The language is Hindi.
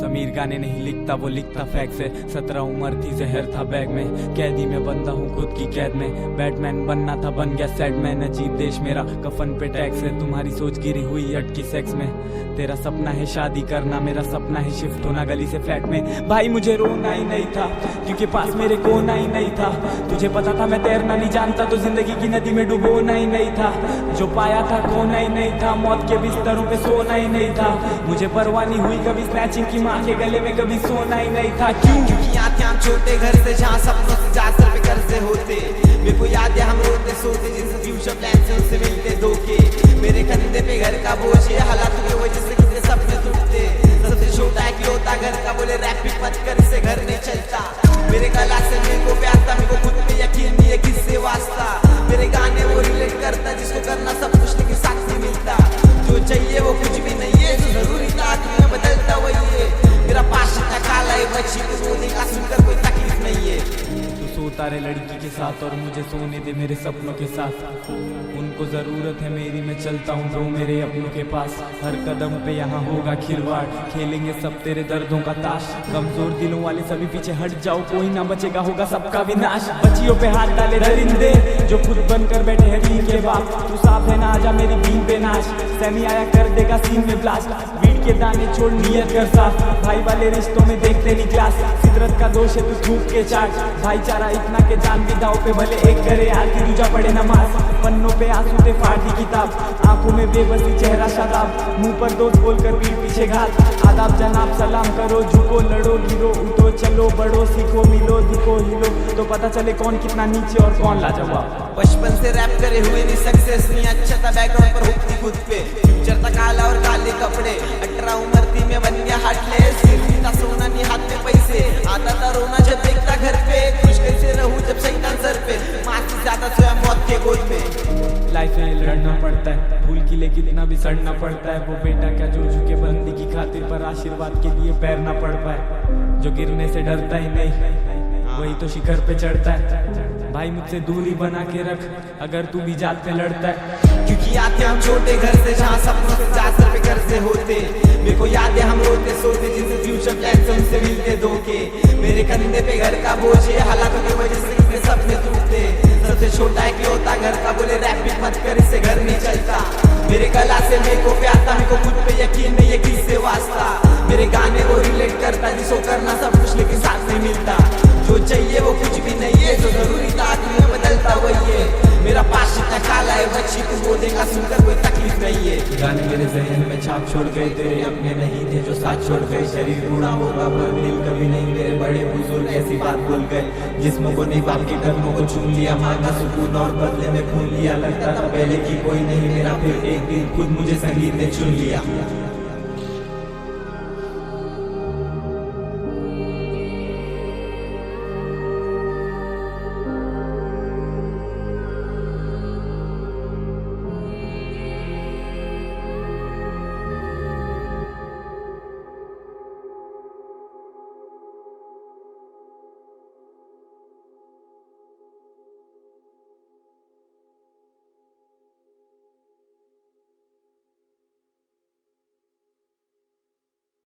समीर गाने नहीं लिखता, वो लिखता फैक्स है। 17 उम्र थी, जहर था बैग में, कैदी में बंदा हूँ खुद की कैद में। बैटमैन बनना था, बन गया सैडमैन। अजीब देश मेरा, कफन पे टैक्स है। तुम्हारी सोच गिरी हुई अटकी सेक्स में। तेरा सपना है शादी करना, मेरा सपना है शिफ्ट होना गली से फ्लैट में। भाई मुझे रोना ही नहीं था, क्योंकि पास मेरे कोना ही नहीं था। तुझे पता था मैं तैरना नहीं जानता, तो जिंदगी की नदी में डुबोना ही नहीं था। जो पाया था खोना ही नहीं था, मौत के बिस्तरों पे सोना ही नहीं था। मुझे परवाह नहीं हुई कभी स्नैचिंग की, माँ के गले में कभी सोना ही नहीं था। क्यों? क्योंकि आते हम छोटे घर से, जहाँ सपनों से ज्यादा सर पे कर्जे होते। मेरे को याद है हम रोते सोते, जिनसे फ्यूचर प्लान से उनसे मिलते धोखे। मेरे कंधे पे घर का बोझ है, हालातों की वजह से कितने सपने टूटते। सबसे छोटा है कि होता घर का, बोले रैपिड मत कर, इससे घर नहीं चलता। मेरे गला से मेरे को प्यार था, मेरे को खुद पे यकीन नहीं है किससे वास्ता। मेरे गाने वो रिलेट करता, जिसको करना सब कुछ लेकिन साथ नहीं मिलता। जो चाहिए वो कुछ भी नहीं है, जो जरूरी था आदमी में बदलता वही है। मेरा पास इतना काला है, बच्ची को रोने का सुनकर कोई तकलीफ नहीं है। तू सोता रहे लड़की के साथ और मुझे सोने दे मेरे सपनों के साथ। उनको जरूरत है मेरी, मैं चलता हूँ ब्रो मेरे अपनों के पास। हर कदम पे यहाँ होगा खिलवाड़, खेलेंगे सब तेरे दर्दों का ताश। कमजोर दिलों वाले सभी पीछे हट जाओ, कोई ना बचेगा, होगा सबका विनाश। बच्चियों पे हाथ डाले दरिंदे, जो खुद बनकर बैठे हैं बीन के बाप। तू साफ है ना, आजा मेरी बीन पे नाच। सैमी आया कर देगा सीन में ब्लास्ट। वीट के दाने छोड़ नियत कर साफ, भाई वाले रिश्तों में देखते नहीं क्लास। फितरत का दोष है तू थूक के चाट, भाईचारा इतना के जान भी दाव पे, भले एक करे आरती दूजा पढ़े नमाज। पन्नों पे आंसू ते फाड़ी किताब, आंखों में बेबसी चेहरा शादाब। मुंह पर दोस्त बोलकर पीठ पीछे घात। आदाब जनाब सलाम करो, झुको लड़ो गिरो उठो चलो बढ़ो, सीखो मिलो दिखो हिलो, तो पता चले कौन कितना नीचे और कौन लाजवाब। बचपन से रैप करे हुए नहीं सक्सेस नहीं, अच्छा था बैकग्राउंड पर हुक्ती खुद पे। फ्यूचर था काला और काले कपड़े, 18 उम्र थी मैं बन गया हार्टलेस। सिर्फ था सोना नहीं हाथ में पैसे, आता था रोना जब देखता घर पे। खुश कैसे रहूं जब शैतान सर पे, माँ से ज्यादा सोया मौत के गोद में। लाइफ में लड़ना पड़ता है, फूल के लिए कितना भी सड़ना पड़ता है। वो बेटा क्या जो झुके बंदी की खातिर, पर आशीर्वाद के लिए पैरना पड़ पाए। जो गिरने से डरता ही नहीं, वही तो शिखर पे चढ़ता है। भाई मुझसे दूरी बना के रख, अगर तू भी जात पे लड़ता है। क्योंकि आते हम छोटे घर से, जहाँ सपनों से ज्यादा सर पे कर्जे होते। मेरे को याद है हम रोते सोते, जिनसे फ्यूचर प्लान से उनसे मिलते धोखे। मेरे कंधे पे घर का बोझ है, हालातों की वजह से कितने सपने टूटते। सबसे छोटा है कि होता घर का, बोले रैपिड मत कर, इससे घर नहीं चलता। मेरे गला से मेरे को प्यार था, मेरे को खुद पे यकीन नहीं है किससे वास्ता। मेरे गाने वो रिलेट करता, जिसको करना सब कुछ लेकिन साथ नहीं मिलता। जो चाहिए वो कुछ भी नहीं है, जो जरूरी था आदमी में बदलता वही है। मेरा पास इतना काला है, बच्ची को वो देगा सुनकर कोई तकलीफ नहीं है। गाने मेरे जहन में छाप छोड़ गए, तेरे अपने नहीं थे जो साथ छोड़ गए। शरीर बूढ़ा होगा पर दिल कभी नहीं, मेरे बड़े बुजुर्ग ऐसी बात भूल गए। जिस्मों को नहीं बाप के कदमों को चूम लिया, मांगा सुकून और बदले में खून लिया। लगता था पहले की कोई नहीं मेरा, फिर एक दिन खुद मुझे संगीत ने चुन लिया।